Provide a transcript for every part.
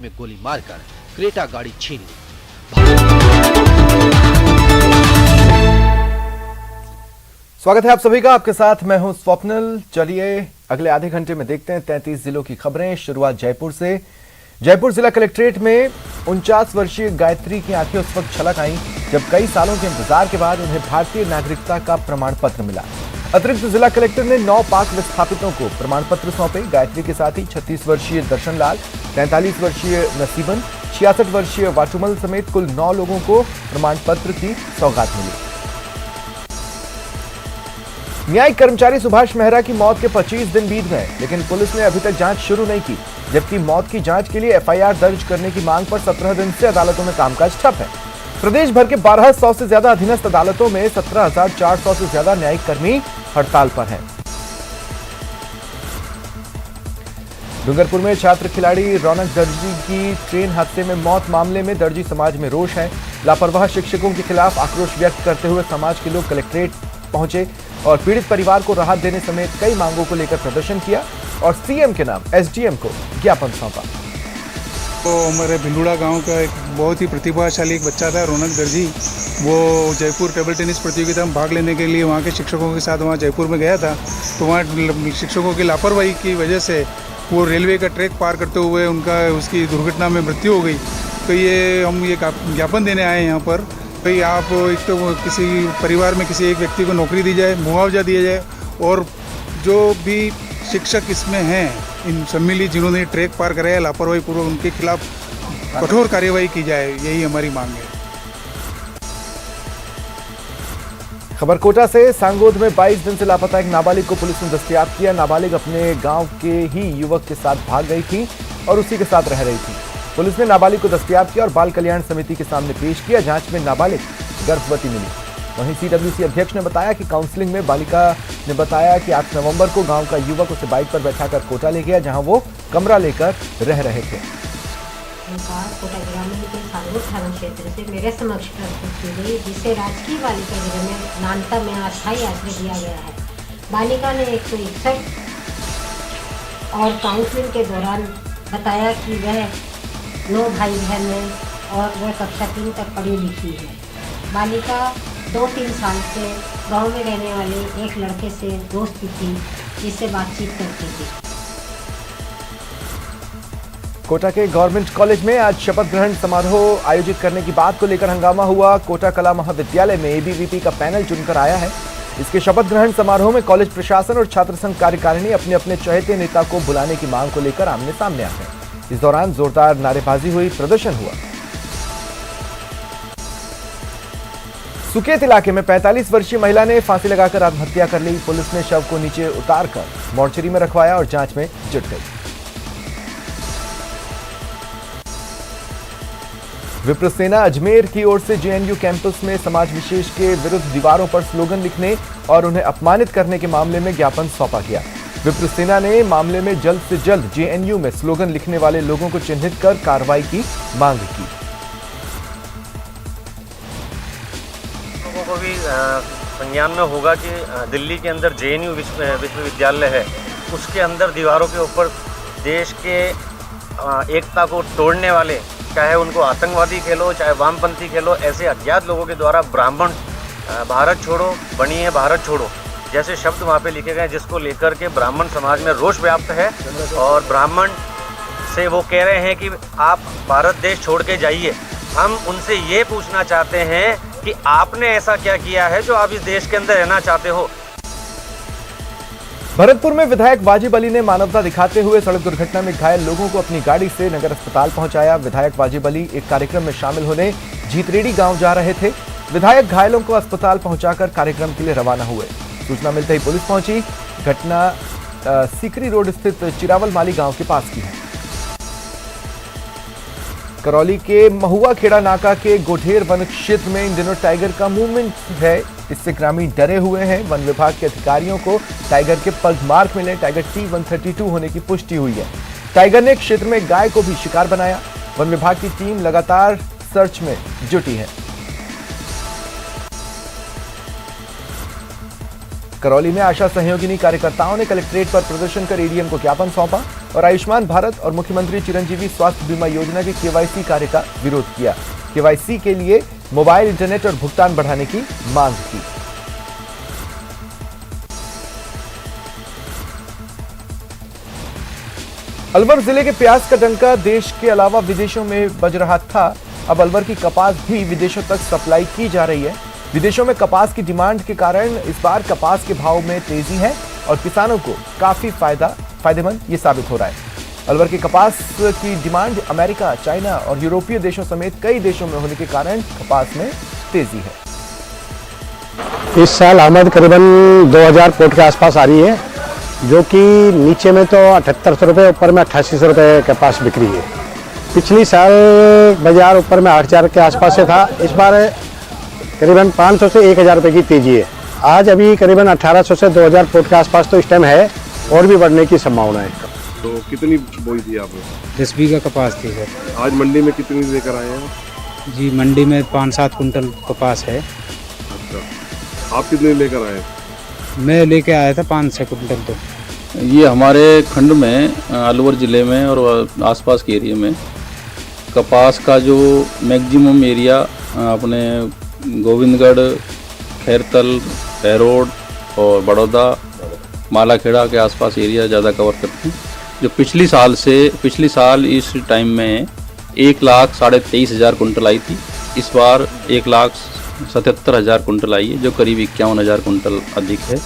में गोली मारकर क्रेटा गाड़ी छीन ली। स्वागत है आप सभी का, आपके साथ मैं हूं स्वप्निल। चलिए अगले आधे घंटे में देखते हैं 33 जिलों की खबरें। शुरुआत जयपुर से। जयपुर जिला कलेक्ट्रेट में 49 वर्षीय गायत्री की आंखें उस वक्त छलक आईं जब कई सालों के इंतजार के बाद उन्हें भारतीय नागरिकता का प्रमाण पत्र मिला। अतिरिक्त जिला कलेक्टर ने 9 पाक विस्थापितों को प्रमाण पत्र सौंपे। गायत्री के साथ ही 36 वर्षीय दर्शन लाल, 43 वर्षीय नसीबन, 66 वर्षीय वाटुमल समेत कुल 9 लोगों को प्रमाण पत्र की सौगात मिली। न्यायिक कर्मचारी सुभाष मेहरा की मौत के 25 दिन बीत गए, लेकिन पुलिस ने अभी तक जांच शुरू नहीं की, जबकि मौत की जांच के लिए एफआईआर दर्ज करने की मांग पर 17 दिन से अदालतों में कामकाज ठप है। प्रदेश भर के 1200 से ज्यादा अधीनस्थ अदालतों में 17,400 से ज्यादा न्यायिक कर्मी हड़ताल पर हैं। डूंगरपुर में छात्र खिलाड़ी रौनक दर्जी की ट्रेन हादसे में मौत मामले में दर्जी समाज में रोष है। लापरवाह शिक्षकों के खिलाफ आक्रोश व्यक्त करते हुए समाज के लोग कलेक्ट्रेट पहुंचे और पीड़ित परिवार को राहत देने समेत कई मांगों को लेकर प्रदर्शन किया और सीएम के नाम एसडीएम को ज्ञापन सौंपा। तो हमारे भिंडूड़ा गांव का एक बहुत ही प्रतिभाशाली एक बच्चा था, रौनक दर्जी। वो जयपुर टेबल टेनिस प्रतियोगिता में भाग लेने के लिए वहाँ के शिक्षकों के साथ वहाँ जयपुर में गया था। तो वहाँ शिक्षकों की लापरवाही की वजह से वो रेलवे का ट्रैक पार करते हुए उसकी दुर्घटना में मृत्यु हो गई। तो हम ये ज्ञापन देने आए हैं यहाँ पर। भाई आप एक तो किसी परिवार में किसी एक व्यक्ति को नौकरी दी जाए, मुआवजा दिया जाए, और जो भी शिक्षक इसमें हैं इन सम्मिलित जिन्होंने ट्रैक पार कराया लापरवाही पूर्वक, उनके खिलाफ कठोर कार्यवाही की जाए, यही हमारी मांग है। खबर कोटा से। सांगोद में 22 दिन से लापता एक नाबालिग को पुलिस ने दस्तयाब किया। नाबालिग अपने गांव के ही युवक के साथ भाग गई थी और उसी के साथ रह रही थी। पुलिस ने नाबालिग को दस्तयाब किया और बाल कल्याण समिति के सामने पेश किया। जांच में नाबालिग गर्भवती मिली। वहीं सीडब्ल्यूसी अध्यक्ष ने बताया कि काउंसलिंग में बालिका ने बताया कि 8 नवंबर को गांव का युवक उसे बाइक पर बैठाकर कोटा ले गया, जहां वो कमरा लेकर रह रहे थे। कोटा ग्रामीण के सांगोद थाना क्षेत्र से मेरे समक्ष प्रस्तुत की गई, जिसे राजकीय बालिका गृह में नानता में अस्थायी आश्रय दिया गया है। बालिका ने 161 और काउंसलिंग के दौरान बताया कि वह 9 भाई बहन है और वह कक्षा 3 तक पढ़ी लिखी है। बालिका 2-3 साल से गांव में रहने वाले एक लड़के से दोस्ती थी, जिससे बातचीत करती थी। कोटा के गवर्नमेंट कॉलेज में आज शपथ ग्रहण समारोह आयोजित करने की बात को लेकर हंगामा हुआ। कोटा कला महाविद्यालय में एबीवीपी का पैनल चुनकर आया है। इसके शपथ ग्रहण समारोह में कॉलेज प्रशासन और छात्र संघ कार्यकारिणी अपने अपने चहेते नेता को बुलाने की मांग को लेकर आमने सामने आ गए। इस दौरान जोरदार नारेबाजी हुई, प्रदर्शन हुआ। सुकेत इलाके में 45 वर्षीय महिला ने फांसी लगाकर आत्महत्या कर ली। पुलिस ने शव को नीचे उतारकर मोर्चरी में रखवाया और जांच में जुट गई। विप्र सेना अजमेर की ओर से जेएनयू कैंपस में समाज विशेष के विरुद्ध दीवारों पर स्लोगन लिखने और उन्हें अपमानित करने के मामले में ज्ञापन सौंपा गया। विप्र सेना ने मामले में जल्द से जल्द जेएनयू में स्लोगन लिखने वाले लोगों को चिन्हित कर कार्रवाई की मांग की। लोगों को भी संज्ञान में होगा कि दिल्ली के अंदर जेएनयू विश्वविद्यालय है, उसके अंदर दीवारों के ऊपर देश के एकता को तोड़ने वाले, चाहे उनको आतंकवादी कह लो, चाहे वामपंथी कह लो, ऐसे अज्ञात लोगों के द्वारा ब्राह्मण भारत छोड़ो बनिए भारत छोड़ो जैसे शब्द वहाँ पे लिखे गए, जिसको लेकर के ब्राह्मण समाज में रोष व्याप्त है। और ब्राह्मण से वो कह रहे हैं कि आप भारत देश छोड़ के जाइए। हम उनसे ये पूछना चाहते हैं कि आपने ऐसा क्या किया है जो आप इस देश के अंदर रहना चाहते हो। भरतपुर में विधायक वाजिब अली ने मानवता दिखाते हुए सड़क दुर्घटना में घायल लोगों को अपनी गाड़ी से नगर अस्पताल पहुंचाया। विधायक वाजिब अली एक कार्यक्रम में शामिल होने जीतरेडी गांव जा रहे थे। विधायक घायलों को अस्पताल पहुंचाकर कार्यक्रम के लिए रवाना हुए। सूचना मिलते ही पुलिस पहुंची। घटना सीकरी रोड स्थित चिरावल माली गांव के पास की है। करौली के महुआ खेड़ा नाका के गोढेर वन क्षेत्र में इन दिनों टाइगर का मूवमेंट है। इससे ग्रामीण डरे हुए हैं। वन विभाग के अधिकारियों को टाइगर के पल्समार्क मिले। टाइगर T132 होने की पुष्टि हुई है। टाइगर ने क्षेत्र में गाय को भी शिकार बनाया। वन विभाग की टीम लगातार सर्च में जुटी है। करौली में आशा सहयोगिनी कार्यकर्ताओं ने कलेक्ट्रेट पर प्रदर्शन कर एडीएम को ज्ञापन सौंपा। और आयुष्मान भारत और मुख्यमंत्री चिरंजीवी स्वास्थ्य बीमा योजना के केवाईसी कार्य का विरोध किया। केवाईसी के लिए मोबाइल इंटरनेट और भुगतान बढ़ाने की मांग की। अलवर जिले के प्याज का डंका देश के अलावा विदेशों में बज रहा था। अब अलवर की कपास भी विदेशों तक सप्लाई की जा रही है। विदेशों में कपास की डिमांड के कारण इस बार कपास के भाव में तेजी है और किसानों को काफी फायदेमंद ये साबित हो रहा है। अलवर की कपास की डिमांड अमेरिका, चाइना और यूरोपीय देशों समेत कई देशों में होने के कारण कपास में तेजी है। इस साल आमद करीबन 2000 पोट के आसपास आ रही है, जो कि नीचे में तो 7800 रुपये, ऊपर में 8800 रुपये कपास बिक्री है। पिछली साल बाजार ऊपर में 8000 के आसपास से था। इस बार करीबन 500 से 1000 रुपये की तेजी है। आज अभी करीबन 1800 से 2000 फुट के आसपास तो इस टाइम है और भी बढ़ने की संभावना है। तो कितनी बोई थी आपने? 10 बीघा कपास थी सर। आज मंडी में कितनी लेकर आए हैं? जी, मंडी में 5-7 कुंटल कपास है। अच्छा, आप कितने लेकर आए? मैं लेके आया था 5-6 कुंटल। तो ये हमारे खंड में अलवर ज़िले में और आसपास के एरिया में कपास का जो मैक्सिमम एरिया अपने गोविंदगढ़, खैरतल, बहरोड और बड़ौदा, मालाखेड़ा के आसपास एरिया ज़्यादा कवर करते हैं। जो पिछली साल इस टाइम में 1,23,500 कुंटल आई थी। इस बार 1,77,000 कुंटल आई है, जो करीब 51,000 कुंटल अधिक है।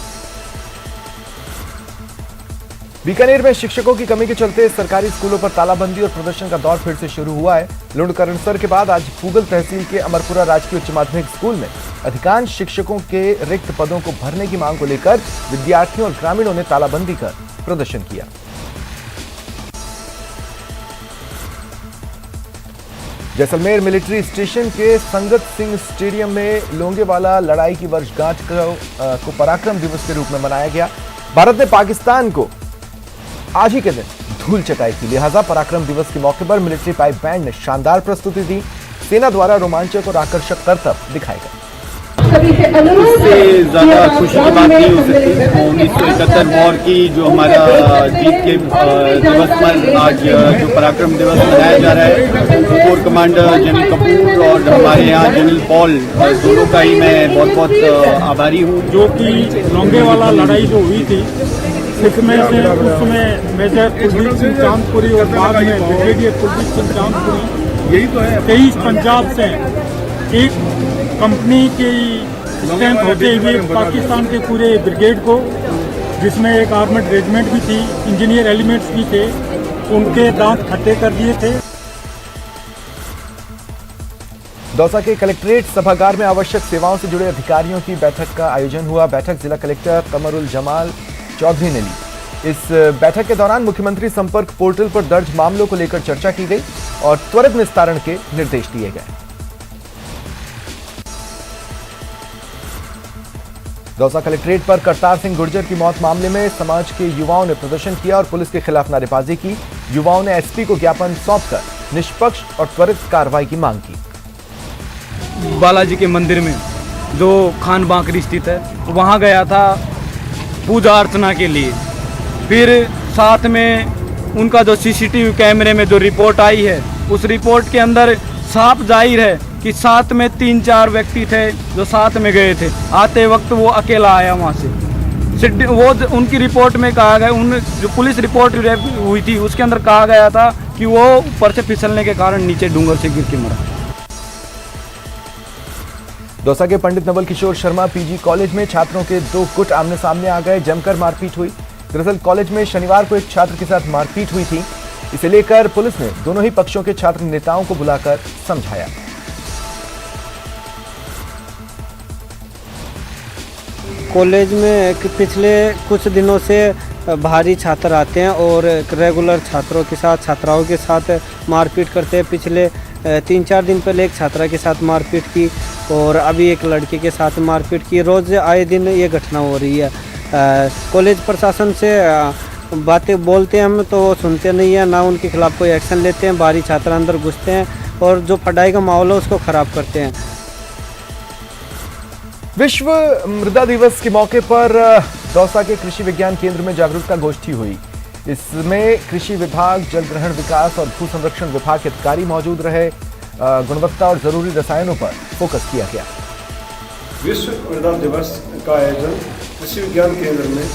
बीकानेर में शिक्षकों की कमी के चलते सरकारी स्कूलों पर तालाबंदी और प्रदर्शन का दौर फिर से शुरू हुआ है। लुणकरणसर के बाद आज पूगल तहसील के अमरपुरा राजकीय उच्च माध्यमिक स्कूल में अधिकांश शिक्षकों के रिक्त पदों को भरने की मांग को लेकर विद्यार्थियों और ग्रामीणों ने तालाबंदी कर प्रदर्शन किया। जैसलमेर मिलिट्री स्टेशन के संगत सिंह स्टेडियम में लोंगेवाला लड़ाई की वर्षगांठ को पराक्रम दिवस के रूप में मनाया गया। भारत ने पाकिस्तान को आज ही के दिन धूल चटाई थी, लिहाजा पराक्रम दिवस के मौके पर मिलिट्री पाइप बैंड ने शानदार प्रस्तुति दी। सेना द्वारा रोमांचक और आकर्षक करतब दिखाए गए। इससे ज़्यादा खुशी की बात नहीं हो सकती। 1971 वॉर की जो हमारा जीत के दिवस पर आज जो पराक्रम दिवस मनाया जा रहा है, कोर कमांडर जनरल कपूर और हमारे यहाँ जनरल पॉल, दोनों का ही मैं बहुत बहुत आभारी हूँ। जो कि लोंगेवाला लड़ाई जो हुई थी, इसमें से उसमें मेजर कुलदीप सिंह चांदपुरी और बाद में ब्रिगेडियर कुलदीप सिंह चांदपुरी, यही तो है, 23 पंजाब से एक कंपनी की स्ट्रेंथ होते हुए पाकिस्तान के पूरे ब्रिगेड को, जिसमें एक आर्मड रेजिमेंट भी थी, इंजीनियर एलिमेंट्स भी थे, उनके दांत खट्टे कर दिए थे। दौसा के कलेक्ट्रेट सभागार में आवश्यक सेवाओं से जुड़े अधिकारियों की बैठक का आयोजन हुआ। बैठक जिला कलेक्टर कमरुल जमाल चौधरी ने ली। इस बैठक के दौरान मुख्यमंत्री संपर्क पोर्टल पर दर्ज मामलों को लेकर चर्चा की गई और त्वरित निस्तारण के निर्देश दिए गए। दौसा कलेक्ट्रेट पर करतार सिंह गुर्जर की मौत मामले में समाज के युवाओं ने प्रदर्शन किया और पुलिस के खिलाफ नारेबाजी की। युवाओं ने एसपी को ज्ञापन सौंपकर निष्पक्ष और त्वरित कार्रवाई की मांग की। बालाजी के मंदिर में जो खान बांकरी स्थित है, वहां गया था पूजा अर्चना के लिए। फिर साथ में उनका जो सीसीटीवी कैमरे में जो रिपोर्ट आई है, उस रिपोर्ट के अंदर साफ जाहिर है कि साथ में 3-4 व्यक्ति थे जो साथ में गए थे। आते वक्त वो अकेला आया वहाँ से। वो उनकी रिपोर्ट में कहा गया, उन जो पुलिस रिपोर्ट हुई थी उसके अंदर कहा गया था कि वो ऊपर से फिसलने के कारण नीचे डूंगर से गिर के मरा। दौसा के पंडित नवल किशोर शर्मा पीजी कॉलेज में छात्रों के 2 गुट आमने सामने आ गए। जमकर मारपीट हुई। दरअसल कॉलेज में शनिवार को एक छात्र के साथ मारपीट हुई थी। इसे लेकर पुलिस ने दोनों ही पक्षों के छात्र नेताओं को बुलाकर समझाया। कॉलेज में पिछले कुछ दिनों से भारी छात्र आते हैं और रेगुलर छात्रों के साथ, छात्राओं के साथ मारपीट करते हैं। पिछले 3-4 दिन पहले एक छात्रा के साथ मारपीट की और अभी एक लड़के के साथ मारपीट की। रोज़ आए दिन ये घटना हो रही है। कॉलेज प्रशासन से बातें बोलते हैं हम तो वो सुनते नहीं है, ना उनके खिलाफ कोई एक्शन लेते हैं। भारी छात्र अंदर घुसते हैं और जो पढ़ाई का माहौल है उसको ख़राब करते हैं। विश्व मृदा दिवस के मौके पर दौसा के कृषि विज्ञान केंद्र में जागरूकता गोष्ठी हुई। इसमें कृषि विभाग, जल ग्रहण विकास और भू संरक्षण विभाग के अधिकारी मौजूद रहे। गुणवत्ता और जरूरी रसायनों पर फोकस किया गया। विश्व मृदा दिवस का आयोजन कृषि विज्ञान केंद्र में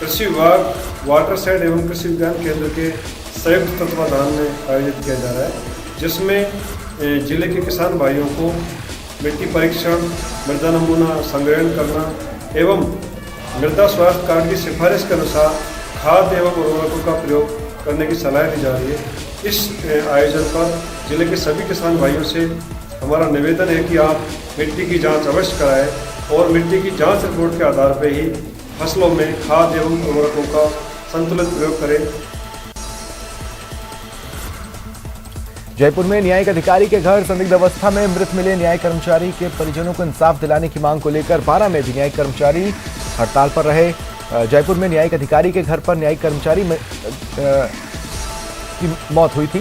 कृषि विभाग, वाटरशेड एवं कृषि विज्ञान केंद्र के संयुक्त तत्वाधान में आयोजित किया जा रहा है, जिसमें जिले के किसान भाइयों को मिट्टी परीक्षण, मृदा नमूना संग्रहण करना एवं मृदा स्वास्थ्य कार्ड की सिफारिश के अनुसार खाद एवं उर्वरकों का प्रयोग करने की सलाह दी जा रही है। इस आयोजन पर जिले के सभी किसान भाइयों से हमारा निवेदन है कि आप मिट्टी की जांच अवश्य कराएं और मिट्टी की जांच रिपोर्ट के आधार पर ही फसलों में खाद एवं उर्वरकों का संतुलित प्रयोग करें। जयपुर में न्यायिक अधिकारी के घर संदिग्ध अवस्था में मृत मिले न्यायिक कर्मचारी के परिजनों को इंसाफ दिलाने की मांग को लेकर 12 में भी न्यायिक कर्मचारी हड़ताल पर रहे। जयपुर में न्यायिक अधिकारी के घर पर न्यायिक कर्मचारी की मौत हुई थी।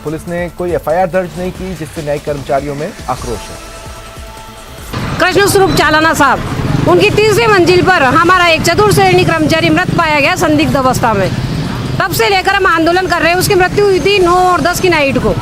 पुलिस ने कोई एफआईआर दर्ज नहीं की, जिससे न्यायिक कर्मचारियों में आक्रोश है। कृष्ण स्वरूप चालाना साहब, उनकी तीसरी मंजिल पर हमारा एक चतुर्थ श्रेणी कर्मचारी मृत पाया गया संदिग्ध अवस्था में। तब से लेकर हम आंदोलन कर रहे हैं। उसकी मृत्यु हुई थी 9 और 10 की नाइट को।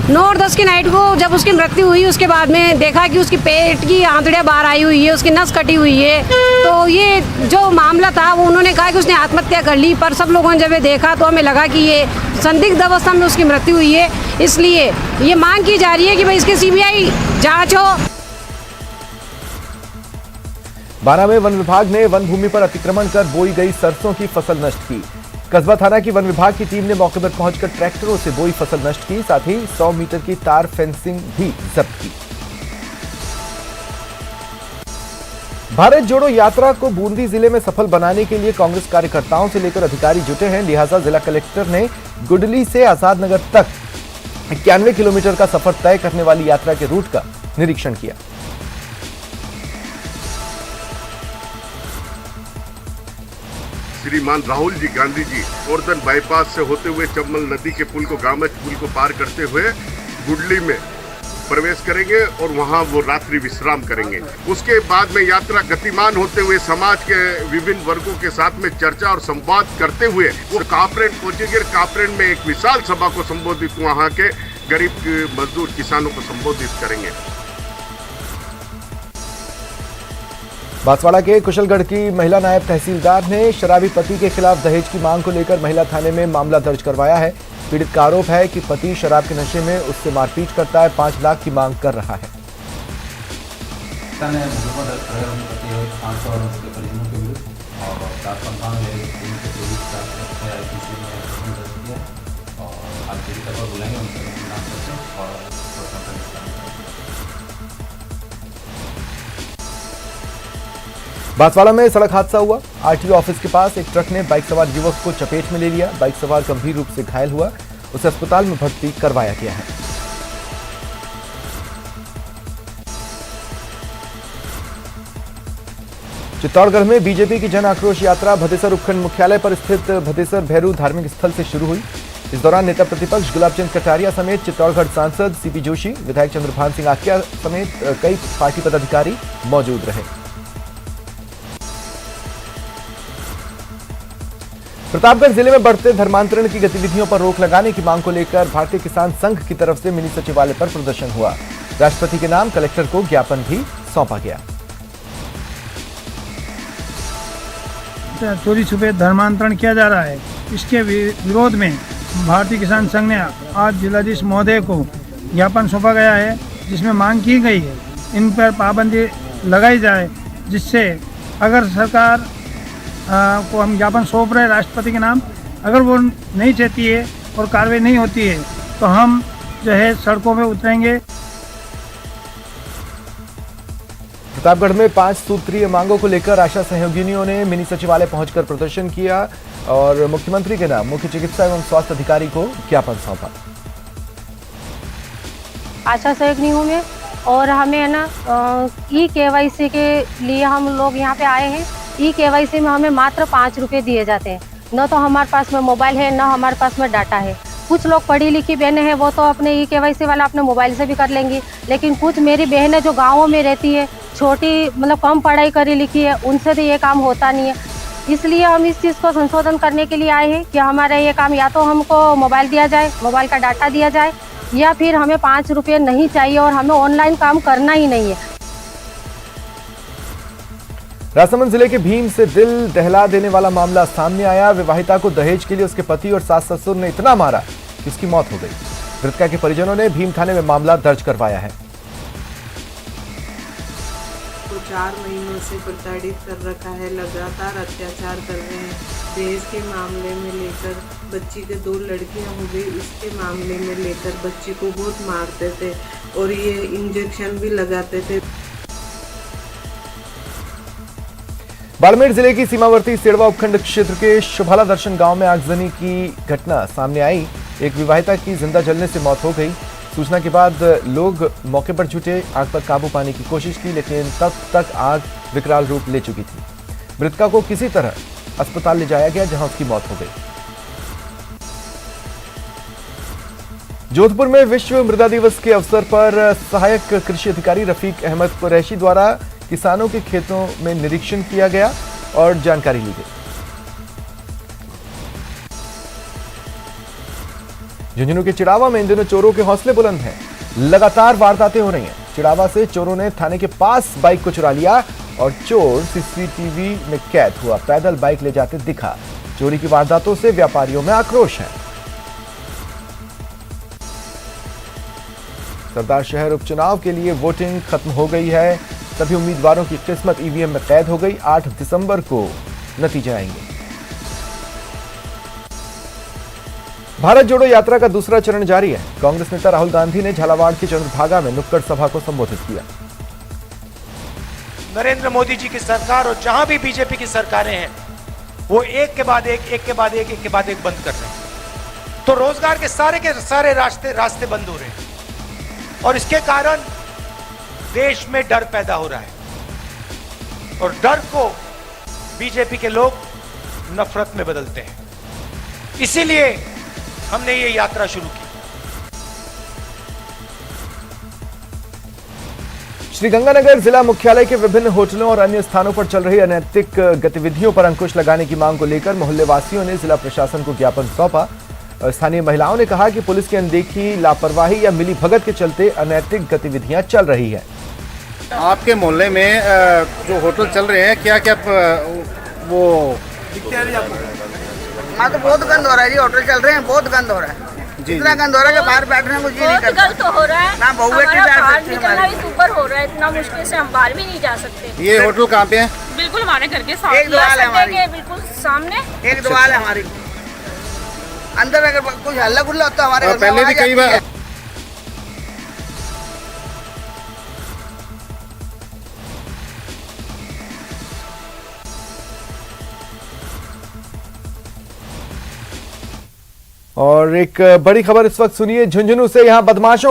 9 और 10 की नाइट को जब उसकी मृत्यु हुई, उसके बाद में देखा कि उसकी पेट की आंतड़ियाँ बाहर आई हुई है, उसकी नस कटी हुई है। तो ये जो मामला था वो उन्होंने कहा कि उसने आत्महत्या कर ली, पर सब लोगों ने जब ये देखा तो हमें लगा कि ये संदिग्ध अवस्था में उसकी मृत्यु हुई है। इसलिए ये मांग की जा रही है कि भाई इसकी सीबीआई जाँच हो। 12 में वन विभाग ने वन भूमि पर अतिक्रमण कर बोई गई सरसों की फसल नष्ट की। कस्बा थाना की वन विभाग की टीम ने मौके पर पहुंचकर ट्रैक्टरों से बोई फसल नष्ट की, साथ ही 100 मीटर की तार फेंसिंग भी जब्त की। भारत जोड़ो यात्रा को बूंदी जिले में सफल बनाने के लिए कांग्रेस कार्यकर्ताओं से लेकर अधिकारी जुटे हैं। लिहाजा जिला कलेक्टर ने गुडली से आजाद नगर तक 91 किलोमीटर का सफर तय करने वाली यात्रा के रूट का निरीक्षण किया। श्रीमान राहुल जी गांधी जी गोवर्धन बाईपास से होते हुए चम्बल नदी के पुल को, गामच पुल को पार करते हुए गुडली में प्रवेश करेंगे और वहां वो रात्रि विश्राम करेंगे। उसके बाद में यात्रा गतिमान होते हुए समाज के विभिन्न वर्गों के साथ में चर्चा और संवाद करते हुए वो कापरेन पहुंचेंगे। कापरेन में एक विशाल सभा को संबोधित, वहां के गरीब मजदूर किसानों को संबोधित करेंगे। बांसवाड़ा के कुशलगढ़ की महिला नायब तहसीलदार ने शराबी पति के खिलाफ दहेज की मांग को लेकर महिला थाने में मामला दर्ज करवाया है। पीड़ित का आरोप है कि पति शराब के नशे में उससे मारपीट करता है, 5 लाख की मांग कर रहा है। बांसवाड़ा में सड़क हादसा हुआ। आरटीओ ऑफिस के पास एक ट्रक ने बाइक सवार युवक को चपेट में ले लिया। बाइक सवार गंभीर रूप से घायल हुआ, उसे अस्पताल में भर्ती करवाया गया है। चित्तौड़गढ़ में बीजेपी की जन आक्रोश यात्रा भदेसर उपखंड मुख्यालय पर स्थित भदेसर भैरू धार्मिक स्थल से शुरू हुई। इस दौरान नेता प्रतिपक्ष गुलाब चंद कटारिया समेत चित्तौड़गढ़ सांसद सीपी जोशी, विधायक चंद्रभान सिंह आकिया समेत कई पार्टी पदाधिकारी मौजूद रहे। प्रतापगढ़ जिले में बढ़ते धर्मांतरण की गतिविधियों पर रोक लगाने की मांग को लेकर भारतीय किसान संघ की तरफ से मिनी सचिवालय पर प्रदर्शन हुआ। राष्ट्रपति के नाम कलेक्टर को ज्ञापन भी सौंपा गया। चोरी छुपे धर्मांतरण किया जा रहा है, इसके विरोध में भारतीय किसान संघ ने आज जिलाधीश महोदय को ज्ञापन सौंपा गया है, जिसमें मांग की गई है इन पर पाबंदी लगाई जाए, जिससे अगर सरकार को हम ज्ञापन सौंप रहे राष्ट्रपति के नाम, अगर वो नहीं चाहती है और कार्रवाई नहीं होती है तो हम जो है सड़कों में उतरेंगे। प्रतापगढ़ में 5 सूत्रीय मांगों को लेकर आशा सहयोगिनियों ने मिनी सचिवालय पहुंचकर प्रदर्शन किया और मुख्यमंत्री के नाम मुख्य चिकित्सा एवं स्वास्थ्य अधिकारी को ज्ञापन सौंपा। आशा सहयोगिनियों में और हमें है ना ई-KYC के लिए हम लोग यहाँ पे आए हैं। ई-KYC में हमें मात्र 5 रुपये दिए जाते हैं। न तो हमारे पास में मोबाइल है, न हमारे पास में डाटा है। कुछ लोग पढ़ी लिखी बहनें हैं, वो तो अपने ई-KYC वाला अपने मोबाइल से भी कर लेंगी, लेकिन कुछ मेरी बहनें जो गाँवों में रहती है, छोटी मतलब कम पढ़ाई करी लिखी है, उनसे तो ये काम होता नहीं है। इसलिए हम इस चीज़ को संशोधन करने के लिए आए हैं कि हमारा ये काम या तो हमको मोबाइल दिया जाए, मोबाइल का डाटा दिया जाए, या फिर हमें 5 रुपये नहीं चाहिए और हमें ऑनलाइन काम करना ही नहीं है। राजसमंद जिले के भीम से दिल दहला देने वाला मामला सामने आया। विवाहिता को दहेज के लिए उसके पति और सास ससुर ने इतना मारा कि उसकी मौत हो गई। मृतका के परिजनों ने भीम थाने में मामला दर्ज करवाया है। को 4 महीनों से प्रताड़ित कर रखा है, लगातार अत्याचार कर रहे हैं। दहेज के मामले में लेकर बच्ची के 2 लड़कियां हो गई, इसके मामले में लेकर बच्ची को बहुत मारते थे और ये इंजेक्शन भी लगाते थे। बाड़मेर जिले की सीमावर्ती सेड़वा उपखंड क्षेत्र के शुभाला दर्शन गांव में आगजनी की घटना सामने आई। एक विवाहिता की जिंदा जलने से मौत हो गई। सूचना के बाद लोग मौके पर जुटे, आग पर काबू पाने की कोशिश की, लेकिन तब तक आग विकराल रूप ले चुकी थी। मृतका को किसी तरह अस्पताल ले जाया गया, जहां उसकी मौत हो गई। जोधपुर में विश्व मृदा दिवस के अवसर पर सहायक कृषि अधिकारी रफीक अहमद कुरैशी द्वारा किसानों के खेतों में निरीक्षण किया गया और जानकारी ली गई। झुंझुनू के चिड़ावा में इन दिनों चोरों के हौसले बुलंद हैं। लगातार वारदातें हो रही हैं। चिड़ावा से चोरों ने थाने के पास बाइक को चुरा लिया और चोर सीसीटीवी में कैद हुआ पैदल बाइक ले जाते दिखा। चोरी की वारदातों से व्यापारियों में आक्रोश है। सरदार शहर उपचुनाव के लिए वोटिंग खत्म हो गई है। सभी उम्मीदवारों की किस्मत ईवीएम में कैद हो गई। 8 दिसंबर को नतीजे आएंगे। भारत जोड़ो यात्रा का दूसरा चरण जारी है। कांग्रेस नेता राहुल गांधी ने झालावाड़ के चंद्रभागा में नुक्कड़ सभा को संबोधित किया। नरेंद्र मोदी जी की सरकार और जहां भी बीजेपी की सरकारें हैं, वो एक के बाद एक बंद कर रहे हैं। तो रोजगार के सारे रास्ते बंद हो रहे हैं और इसके कारण देश में डर पैदा हो रहा है और डर को बीजेपी के लोग नफरत में बदलते हैं। इसीलिए हमने ये यात्रा शुरू की। श्रीगंगानगर जिला मुख्यालय के विभिन्न होटलों और अन्य स्थानों पर चल रही अनैतिक गतिविधियों पर अंकुश लगाने की मांग को लेकर मोहल्ले वासियों ने जिला प्रशासन को ज्ञापन सौंपा। स्थानीय महिलाओं ने कहा कि पुलिस की अनदेखी, लापरवाही या मिलीभगत के चलते अनैतिक गतिविधियां चल रही है। आपके मोहल्ले में जो होटल चल रहे हैं, क्या क्या वो हाँ, तो बहुत गंद हो रहा है जी। होटल चल रहे हैं, बहुत गंद हो रहा है। इतना गंद हो रहा है कि बाहर बैठने को जी नहीं करता। गलत हो रहा है ना बहु बेटी बैठ सकती है। भी ऊपर हो रहा है, इतना मुश्किल से हम बाहर भी नहीं जा सकते। ये होटल कहाँ पे है? बिल्कुल हमारे घर के सामने। एक दीवार है हमारी, बिल्कुल सामने एक दीवार है हमारी। अंदर अगर कुछ हल्ला गुल्ला होता है हमारे घर में पहले भी कई बार। और एक बड़ी खबर इस वक्त सुनिए। झुंझुनू से यहां बदमाशों